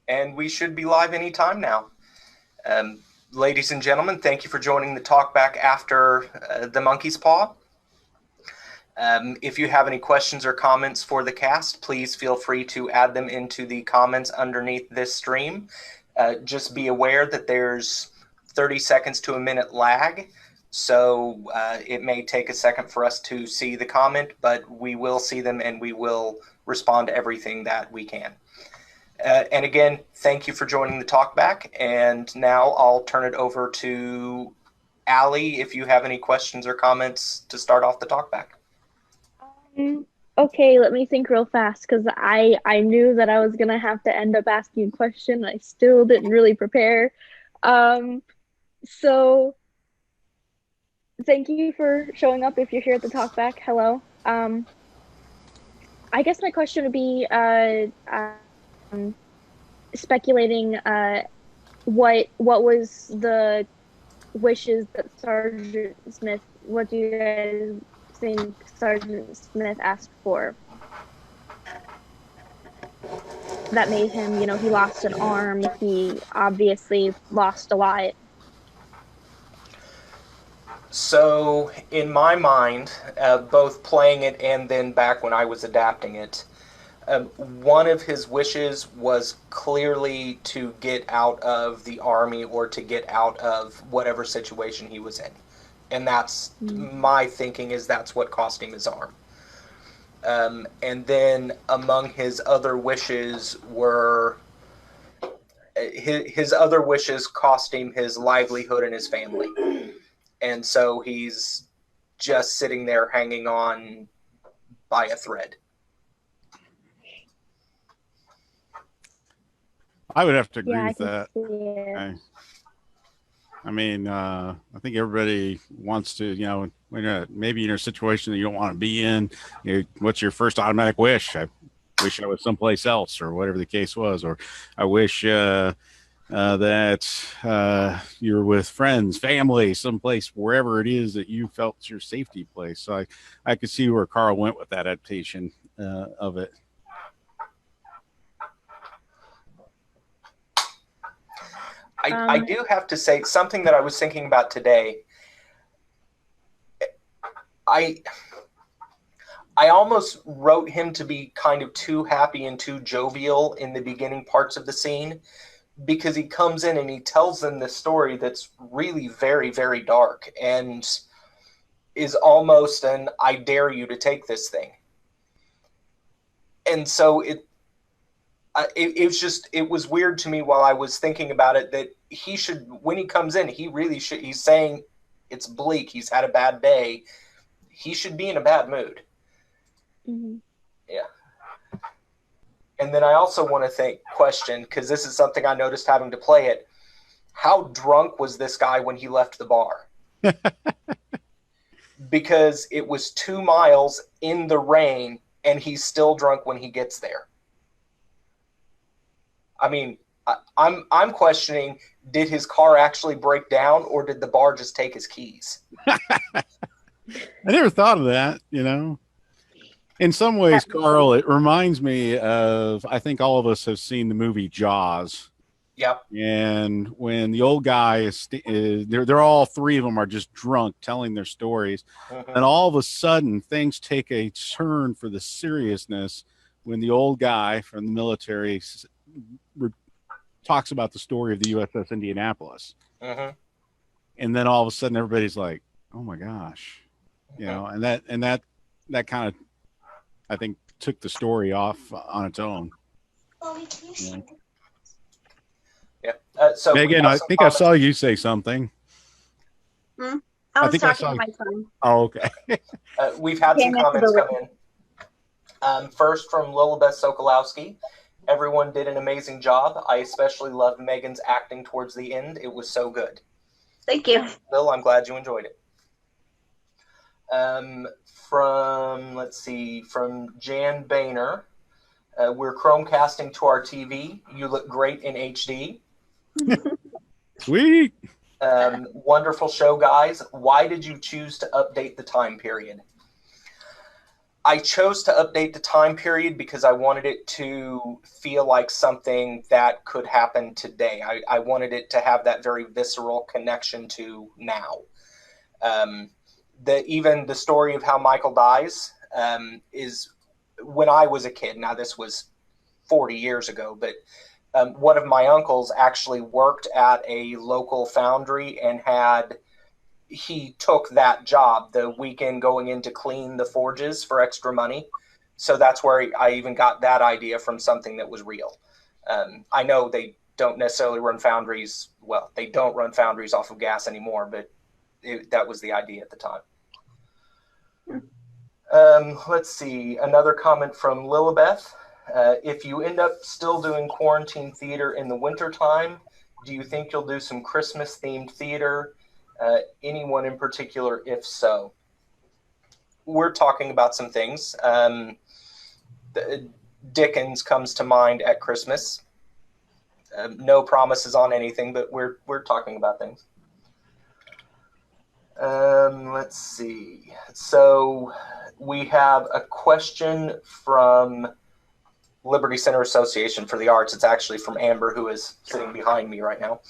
And we should be live anytime now. Ladies and gentlemen, thank you for joining the talkback after the monkey's paw. If you have any questions or comments for the cast, please feel free to add them into the comments underneath this stream. Just be aware that there's 30 seconds to a minute lag, so it may take a second for us to see the comment, but we will see them and we will respond to everything that we can. And again, thank you for joining the talkback. And now I'll turn it over to Allie if you have any questions or comments to start off the talkback. Okay, let me think real fast because I knew that I was gonna have to end up asking a question. I still didn't really prepare. So thank you for showing up if you're here at the talkback. Hello. I guess my question would be speculating what was the wishes that Sergeant Smith, what do you guys think Sergeant Smith asked for that made him, he lost an arm, he obviously lost a lot. So, in my mind, both playing it and then back when I was adapting it, one of his wishes was clearly to get out of the army or to get out of whatever situation he was in. And that's my thinking, is that's what cost him his arm. And then among his other wishes were his other wishes cost him his livelihood and his family. And so he's just sitting there hanging on by a thread. I would have to agree with that. I mean, I think everybody wants to, when maybe in a situation that you don't want to be in, what's your first automatic wish? I wish I was someplace else, or whatever the case was, or I wish that you're with friends, family, someplace, wherever it is that you felt your safety place. So I could see where Carl went with that adaptation of it. I do have to say something that I was thinking about today. I almost wrote him to be kind of too happy and too jovial in the beginning parts of the scene, because he comes in and he tells them this story that's really very, very dark and is almost an I dare you to take this thing. And so it was weird to me while I was thinking about it that he should, when he comes in, he really should, he's saying it's bleak, he's had a bad day, he should be in a bad mood. Mm-hmm. Yeah. And then I also want to question, because this is something I noticed having to play it, how drunk was this guy when he left the bar? Because it was 2 miles in the rain and he's still drunk when he gets there. I mean, I'm questioning, did his car actually break down or did the bar just take his keys? I never thought of that, In some ways, Carl, it reminds me of, I think all of us have seen the movie Jaws. Yep. And when the old guy is they're all 3 of them are just drunk telling their stories. Mm-hmm. And all of a sudden things take a turn for the seriousness when the old guy from the military talks about the story of the USS Indianapolis. Mm-hmm. And then all of a sudden everybody's like, oh my gosh, and that kind of, I think, took the story off on its own. Yeah. So Megan, I think I saw you say something. I was talking to my son. Oh, okay. We've had some comments come in. First from Lilibeth Sokolowski. Everyone did an amazing job. I especially loved Megan's acting towards the end. It was so good. Thank you. Lil, I'm glad you enjoyed it. From Jan Boehner. We're Chromecasting to our TV. You look great in HD. Sweet. Wonderful show, guys. Why did you choose to update the time period? I chose to update the time period because I wanted it to feel like something that could happen today. I wanted it to have that very visceral connection to now. Even the story of how Michael dies is when I was a kid. Now, this was 40 years ago, but one of my uncles actually worked at a local foundry and he took that job the weekend going in to clean the forges for extra money. So that's where I even got that idea from something that was real. I know they don't necessarily run foundries. Well, they don't run foundries off of gas anymore, but that was the idea at the time. Let's see. Another comment from Lilibeth. If you end up still doing quarantine theater in the wintertime, do you think you'll do some Christmas-themed theater? Anyone in particular, if so? We're talking about some things. Dickens comes to mind at Christmas. No promises on anything, but we're talking about things. Let's see. So we have a question from Liberty Center Association for the Arts. It's actually from Amber, who is sitting behind me right now.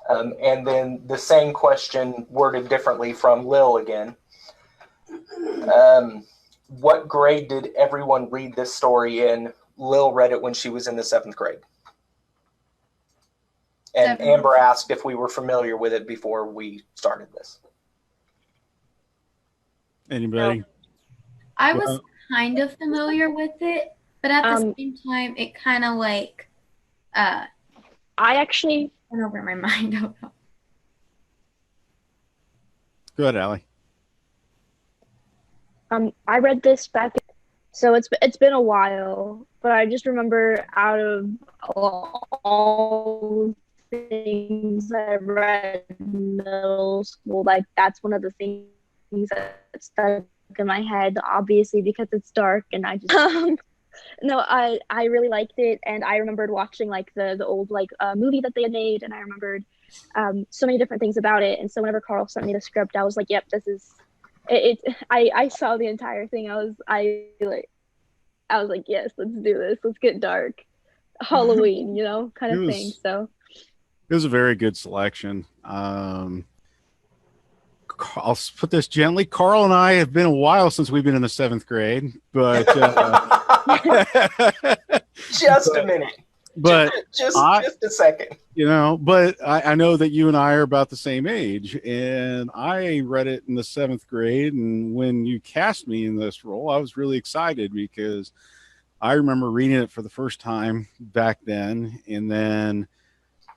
And then the same question worded differently from Lil again. What grade did everyone read this story in? Lil read it when she was in the 7th grade. And Amber asked if we were familiar with it before we started this. Anybody? I was kind of familiar with it, but at the same time, it kind of like I actually went over my mind. Go ahead, Allie. I read this back, so it's been a while, but I just remember out of all things I read in middle school, like that's one of the things that stuck in my head, obviously because it's dark, and I just no, I really liked it, and I remembered watching like the old like movie that they had made, and I remembered so many different things about it. And so whenever Carl sent me the script, I was like, yep, this is it. I saw the entire thing. I was like, yes, let's do this. Let's get dark. Halloween, kind of thing. So it was a very good selection. I'll put this gently. Carl and I have been a while since we've been in the 7th grade, but just a minute. But just a second. But I know that you and I are about the same age, and I read it in the 7th grade. And when you cast me in this role, I was really excited because I remember reading it for the first time back then. And then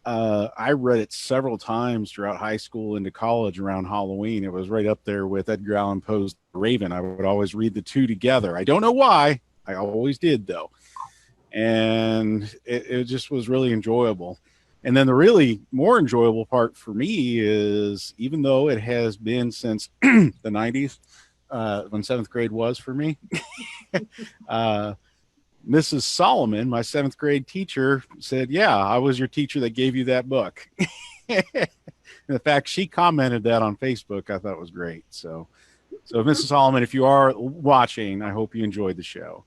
I read it several times throughout high school into college around Halloween. It was right up there with Edgar Allan Poe's Raven. I would always read the two together. I don't know why. I always did, though. And it just was really enjoyable. And then the really more enjoyable part for me is, even though it has been since the 90s, when 7th grade was for me, Mrs. Solomon, my 7th grade teacher, said, yeah, I was your teacher that gave you that book. In fact, she commented that on Facebook. I thought was great. So Mrs. Solomon, if you are watching, I hope you enjoyed the show.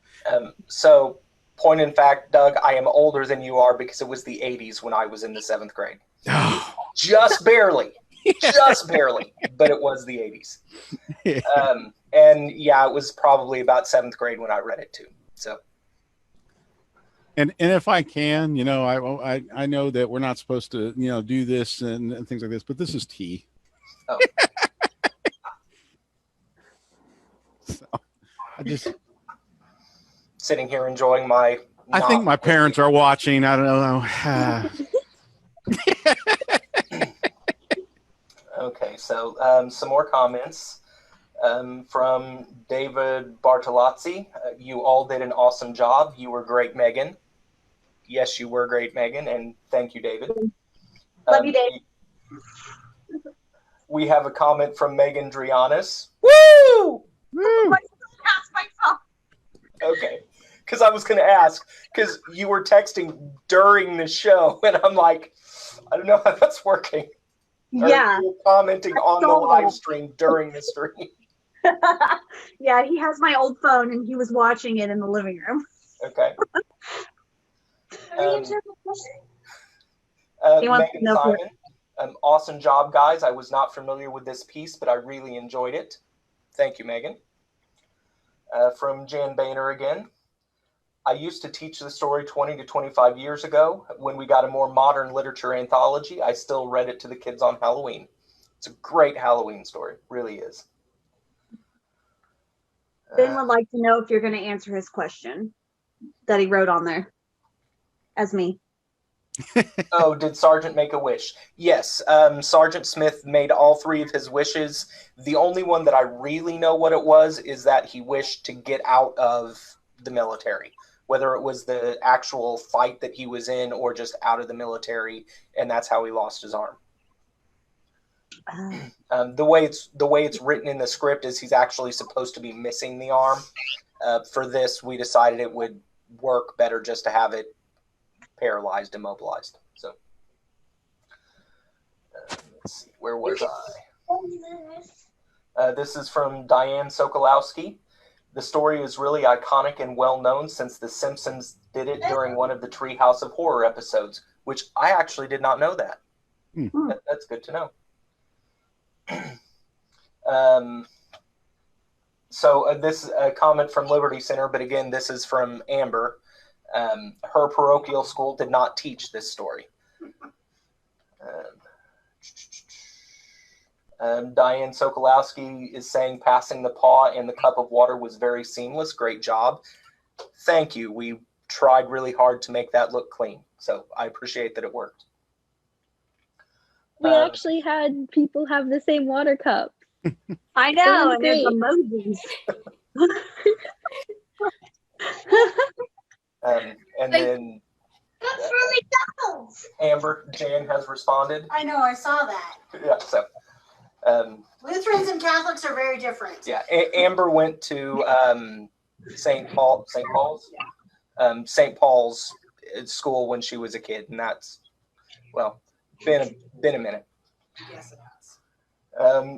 So point in fact, Doug, I am older than you are because it was the 80s when I was in the 7th grade. Just barely. Just barely. But it was the 80s. And yeah, it was probably about 7th grade when I read it too. So. And if I can, I know that we're not supposed to, do this and things like this, but this is tea. Oh. So I just sitting here enjoying my. I think my parents are watching. I don't know. Okay, so some more comments from David Bartolozzi. You all did an awesome job. You were great, Megan. Yes, you were great, Megan, and thank you, David. Love you, Dave. We have a comment from Megan Drianis. Woo! Woo! Okay, because I was going to ask, because you were texting during the show, and I'm like, I don't know how that's working. Yeah. Or you were commenting on the live stream during the stream. Yeah, he has my old phone, and he was watching it in the living room. Okay. He wants to Megan know Simon, awesome job, guys. I was not familiar with this piece, but I really enjoyed it. Thank you, Megan. From Jan Boehner again. I used to teach the story 20 to 25 years ago. When we got a more modern literature anthology, I still read it to the kids on Halloween. It's a great Halloween story, really is. Ben would like to know if you're going to answer his question that he wrote on there as me. Oh, did Sergeant make a wish? Yes, Sergeant Smith made all 3 of his wishes. The only one that I really know what it was is that he wished to get out of the military, whether it was the actual fight that he was in or just out of the military, and that's how he lost his arm. The way it's written in the script is he's actually supposed to be missing the arm. For this, we decided it would work better just to have it paralyzed, immobilized. So let's see, where was I? This is from Diane Sokolowski. The story is really iconic and well known since The Simpsons did it during one of the Treehouse of Horror episodes, which I actually did not know that. That's good to know. So this is a comment from Liberty Center, but again, this is from Amber. Her parochial school did not teach this story. Diane Sokolowski is saying passing the paw and the cup of water was very seamless. Great job. Thank you. We tried really hard to make that look clean. So I appreciate that it worked. We actually had people have the same water cup. I know, and there's emojis. And then that's really dumb. Amber, Jan has responded. I know, I saw that. Yeah, so Lutherans and Catholics are very different. Yeah, Amber went to St. Paul's school when she was a kid, and that's, well, been a minute. Yes, it has.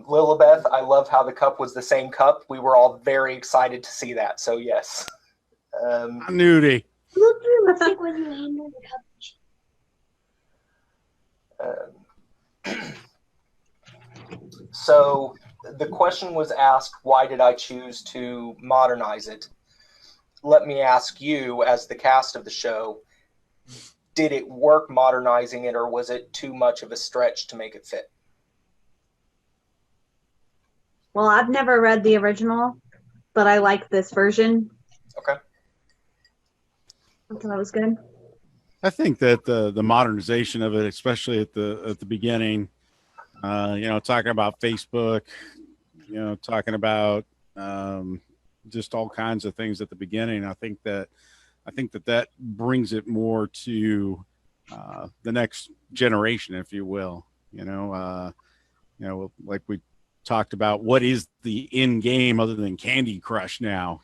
Lilibeth, I love how the cup was the same cup. We were all very excited to see that. So yes. Nudie. So the question was asked, why did I choose to modernize it? Let me ask you, as the cast of the show, did it work modernizing it, or was it too much of a stretch to make it fit? Well, I've never read the original, but I like this version. Okay. I thought that was good. I think that the modernization of it, especially at the beginning, talking about Facebook, talking about just all kinds of things at the beginning. I think that brings it more to the next generation, if you will. Like we talked about, what is the end game other than Candy Crush now?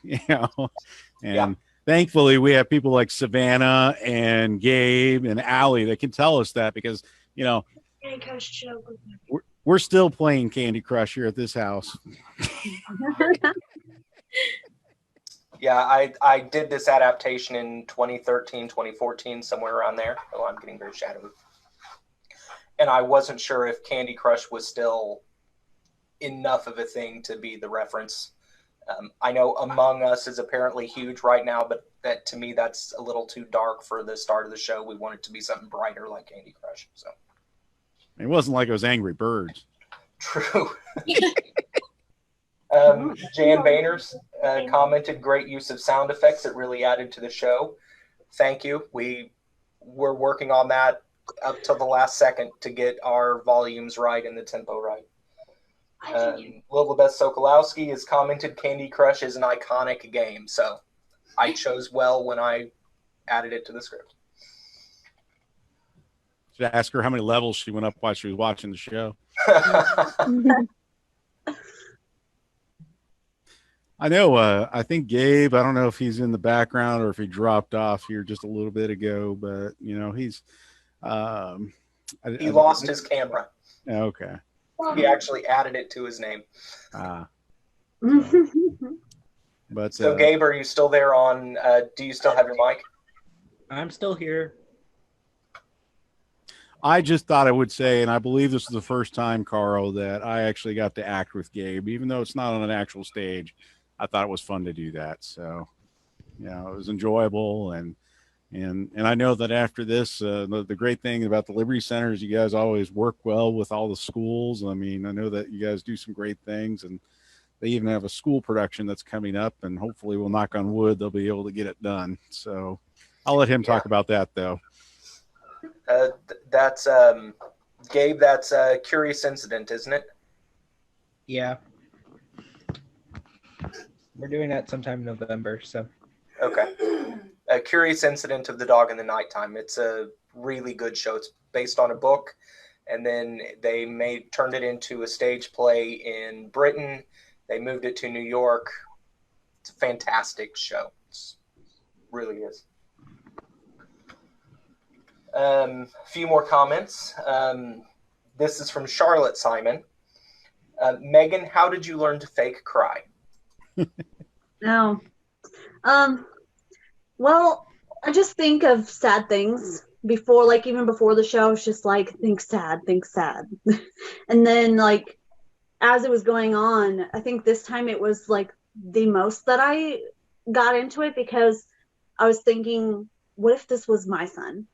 And thankfully we have people like Savannah and Gabe and Allie that can tell us that, because we're still playing Candy Crush here at this house. Yeah, I did this adaptation in 2013, 2014, somewhere around there. Oh, I'm getting very shadowy. And I wasn't sure if Candy Crush was still enough of a thing to be the reference. I know Among Us is apparently huge right now, but that, to me, that's a little too dark for the start of the show. We want it to be something brighter like Candy Crush. So it wasn't like it was Angry Birds. True. Jan Boehner's commented, great use of sound effects. It really added to the show. Thank you. We were working on that up till the last second to get our volumes right and the tempo right. Lilibeth Sokolowski has commented, Candy Crush is an iconic game. So I chose well when I added it to the script. Should I ask her how many levels she went up while she was watching the show? I know. I think Gabe, I don't know if he's in the background or if he dropped off here just a little bit ago, but he's he lost his camera. Okay. He actually added it to his name. But so Gabe, are you still there on, do you still have your mic? I'm still here. I just thought I would say, and I believe this is the first time, Carl, that I actually got to act with Gabe, even though it's not on an actual stage. I thought it was fun to do that. So, you know, it was enjoyable. And I know that after this, the great thing about the Liberty Center is you guys always work well with all the schools. I mean, I know that you guys do some great things, and they even have a school production that's coming up, and hopefully we'll knock on wood, they'll be able to get it done. So I'll let him talk about that though. That's Gabe, that's a curious incident, isn't it? Yeah. We're doing that sometime in November, so. Okay. A Curious Incident of the Dog in the Nighttime. It's a really good show. It's based on a book, and then they turned it into a stage play in Britain. They moved it to New York. It's a fantastic show. It really is. A few more comments. This is from Charlotte Simon. Megan, how did you learn to fake cry? No. Well, I just think of sad things before, like even before the show, it's just like, think sad. And then like, as it was going on, I think this time it was like the most that I got into it, because I was thinking, what if this was my son?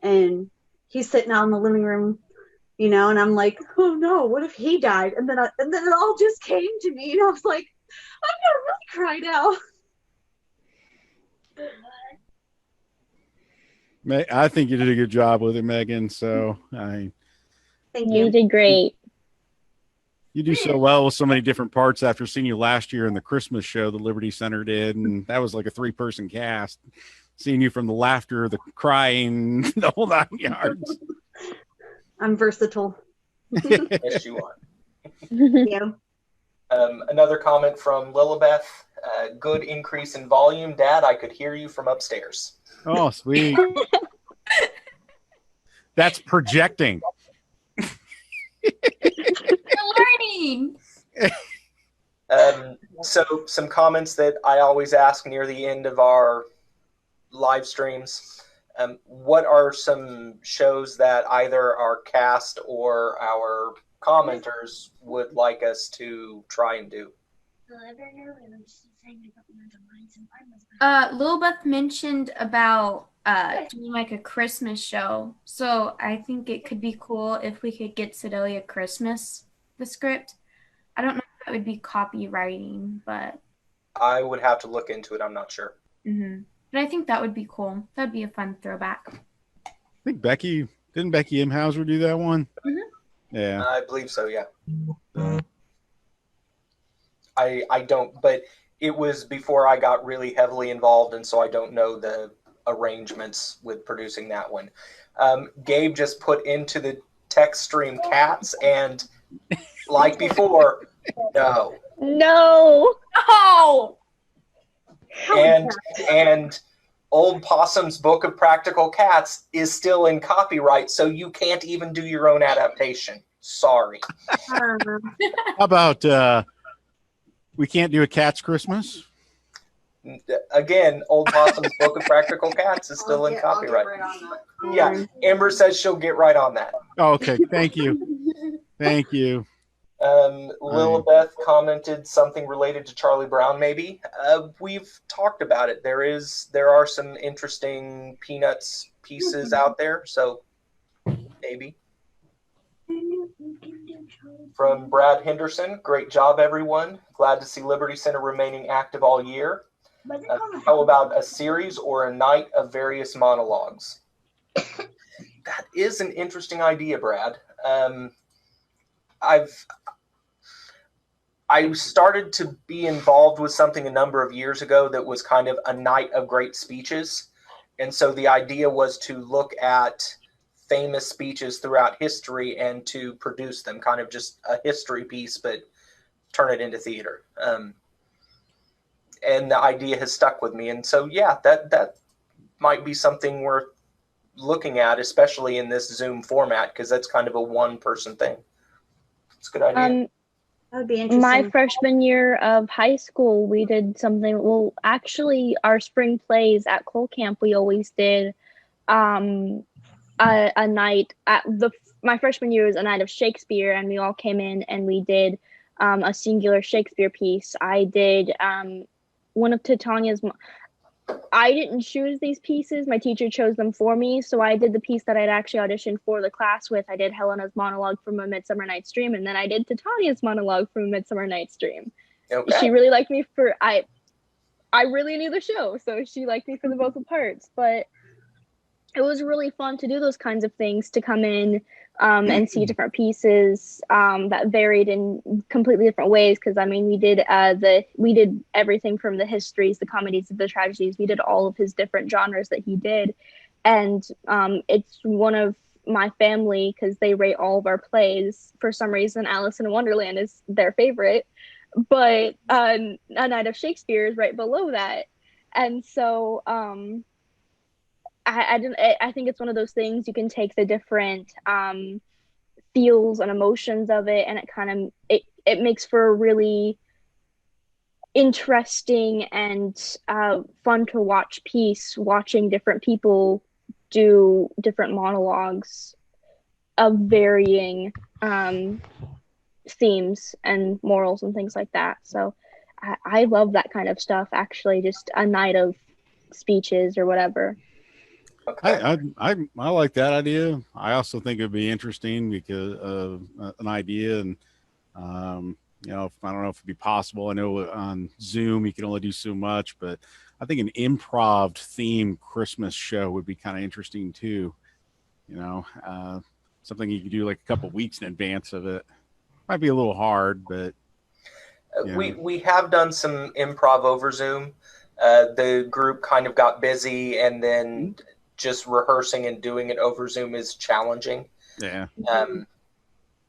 And he's sitting out in the living room, you know, and I'm like, oh no, what if he died? And then it all just came to me, and I was like, I'm gonna really cry now. I think you did a good job with it, Megan. So Thank you. You did great. You do so well with so many different parts after seeing you last year in the Christmas show the Liberty Center did, and that was like a 3-person cast. Seeing you from the laughter, the crying, the whole 9 yards. I'm versatile. Yes, you are. Yeah. Another comment from Lilibeth. Good increase in volume. Dad, I could hear you from upstairs. Oh, sweet. That's projecting. Learning. So some comments that I always ask near the end of our live streams. What are some shows that either our cast or our commenters would like us to try and do? Lilbeth mentioned about doing like a Christmas show. So I think it could be cool if we could get Sedalia Christmas, the script. I don't know if that would be copywriting, but I would have to look into it. I'm not sure. Mm-hmm. But I think that would be cool. That'd be a fun throwback. I think didn't Becky Imhauser do that one? Mm-hmm. Yeah. I believe so, yeah. I don't, but it was before I got really heavily involved, and so I don't know the arrangements with producing that one. Gabe just put into the text stream cats, and like before, no. No. Oh. And Old Possum's Book of Practical Cats is still in copyright, so you can't even do your own adaptation. Sorry. How about we can't do a Cat's Christmas? Again, Old Possum's Book of Practical Cats is still in copyright. Yeah, Amber says she'll get right on that. Oh, okay, thank you. Thank you. Lilibeth commented something related to Charlie Brown, maybe. We've talked about it. There are some interesting Peanuts pieces out there, so maybe. From Brad Henderson, great job, everyone. Glad to see Liberty Center remaining active all year. How about a series or a night of various monologues? That is an interesting idea, Brad. I started to be involved with something a number of years ago that was kind of a night of great speeches. And so the idea was to look at famous speeches throughout history and to produce them, kind of just a history piece, but turn it into theater. And the idea has stuck with me. And so, yeah, that might be something worth looking at, especially in this Zoom format, because that's kind of a one-person thing. It's a good idea. That would be interesting. My freshman year of high school, we did something. Well, actually, our spring plays at Cole Camp, we always did a night at my freshman year was a night of Shakespeare, and we all came in and we did a singular Shakespeare piece. I did one of Titania's. I didn't choose these pieces. My teacher chose them for me. So I did the piece that I'd actually auditioned for the class with. I did Helena's monologue from A Midsummer Night's Dream, and then I did Titania's monologue from A Midsummer Night's Dream. Okay. She really liked me for I really knew the show, so she liked me for the vocal parts. But it was really fun to do those kinds of things, to come in and see different pieces that varied in completely different ways. Because I mean, we did everything from the histories, the comedies, the tragedies. We did all of his different genres that he did, and it's one of my family, because they rate all of our plays. For some reason, Alice in Wonderland is their favorite, but A Night of Shakespeare is right below that, and so. I think it's one of those things you can take the different feels and emotions of it, and it kind of it makes for a really interesting and fun to watch piece, watching different people do different monologues of varying themes and morals and things like that. So I love that kind of stuff, actually, just a night of speeches or whatever. Okay. I like that idea. I also think it'd be interesting because of an idea, and you know, I don't know if it'd be possible. I know on Zoom you can only do so much, but I think an improv themed Christmas show would be kind of interesting too. You know, something you could do like a couple weeks in advance of it. Might be a little hard, but we have done some improv over Zoom. The group kind of got busy, and then just rehearsing and doing it over Zoom is challenging. Yeah.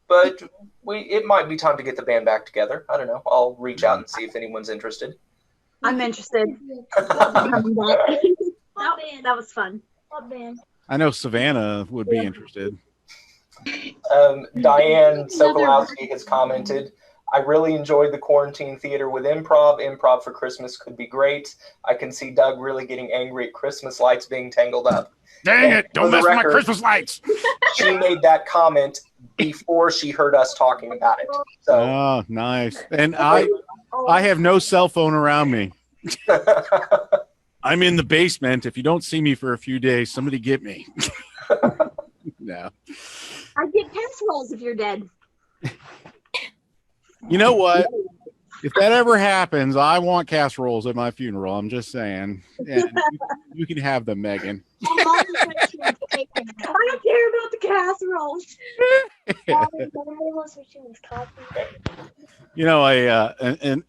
But it might be time to get the band back together. I don't know. I'll reach out and see if anyone's interested. I'm interested. That was fun. I know Savannah would be interested. Diane Sokolowski has commented, I really enjoyed the quarantine theater with improv. Improv for Christmas could be great. I can see Doug really getting angry at Christmas lights being tangled up. Dang it, don't mess with my Christmas lights. She made that comment before she heard us talking about it. So. Oh, nice. And I have no cell phone around me. I'm in the basement. If you don't see me for a few days, somebody get me. No. I'd get casseroles if you're dead. You know what? If that ever happens, I want casseroles at my funeral. I'm just saying. And you can have them, Megan. I don't care about the casseroles. You know,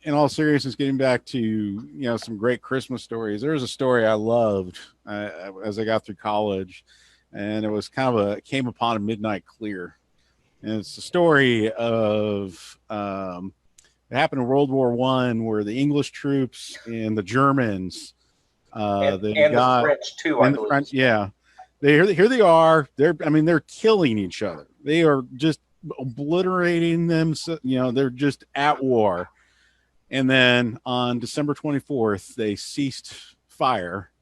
in all seriousness, getting back to, some great Christmas stories. There's a story I loved as I got through college, and it was it came upon a midnight clear. And it's the story of it happened in World War I, where the English troops and the Germans, and the French too, I believe. French, yeah, here they are. They're killing each other. They are just obliterating them. So, they're just at war. And then on December 24th, they ceased fire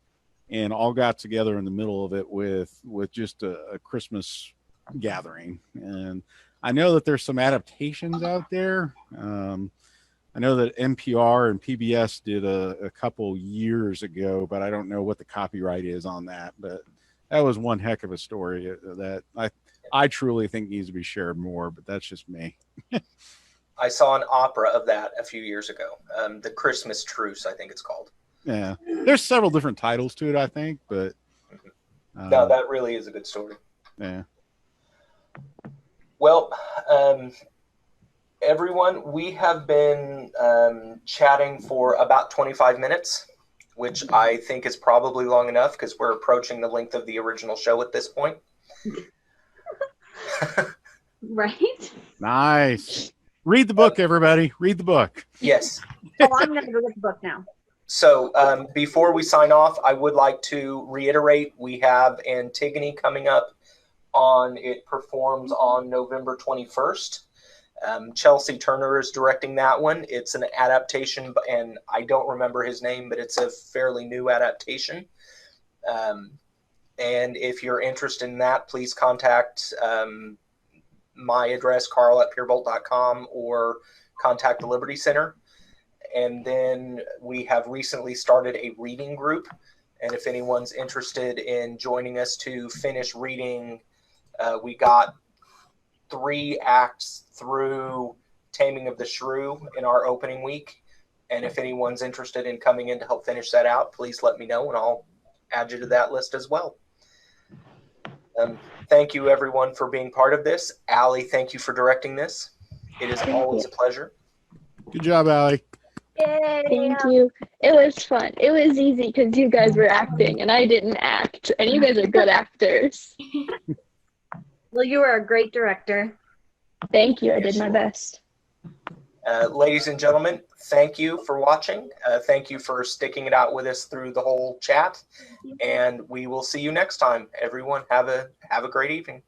and all got together in the middle of it with just a Christmas gathering. And I know that there's some adaptations out there. I know that NPR and PBS did a couple years ago, but I don't know what the copyright is on that. But that was one heck of a story that I truly think needs to be shared more, but that's just me. I saw an opera of that a few years ago. The Christmas Truce, I think it's called. Yeah. There's several different titles to it, I think, but no, that really is a good story. Yeah. Well, everyone, we have been chatting for about 25 minutes, which I think is probably long enough because we're approaching the length of the original show at this point. Right? Nice. Read the book, everybody. Read the book. Yes. I'm going to go get the book now. So before we sign off, I would like to reiterate we have Antigone coming up. It performs on November 21st. Chelsea Turner is directing that one. It's an adaptation, and I don't remember his name, but it's a fairly new adaptation. And if you're interested in that, please contact my address, carl@peerbolt.com, or contact the Liberty Center. And then we have recently started a reading group. And if anyone's interested in joining us to finish reading, we got 3 acts through Taming of the Shrew in our opening week. And if anyone's interested in coming in to help finish that out, please let me know and I'll add you to that list as well. Thank you, everyone, for being part of this. Allie, thank you for directing this. It is always a pleasure. Good job, Allie. Yay. Thank you. It was fun. It was easy because you guys were acting and I didn't act. And you guys are good actors. Well, you are a great director. Thank you. I did my best. Ladies and gentlemen, thank you for watching. Thank you for sticking it out with us through the whole chat. And we will see you next time. Everyone, have a great evening.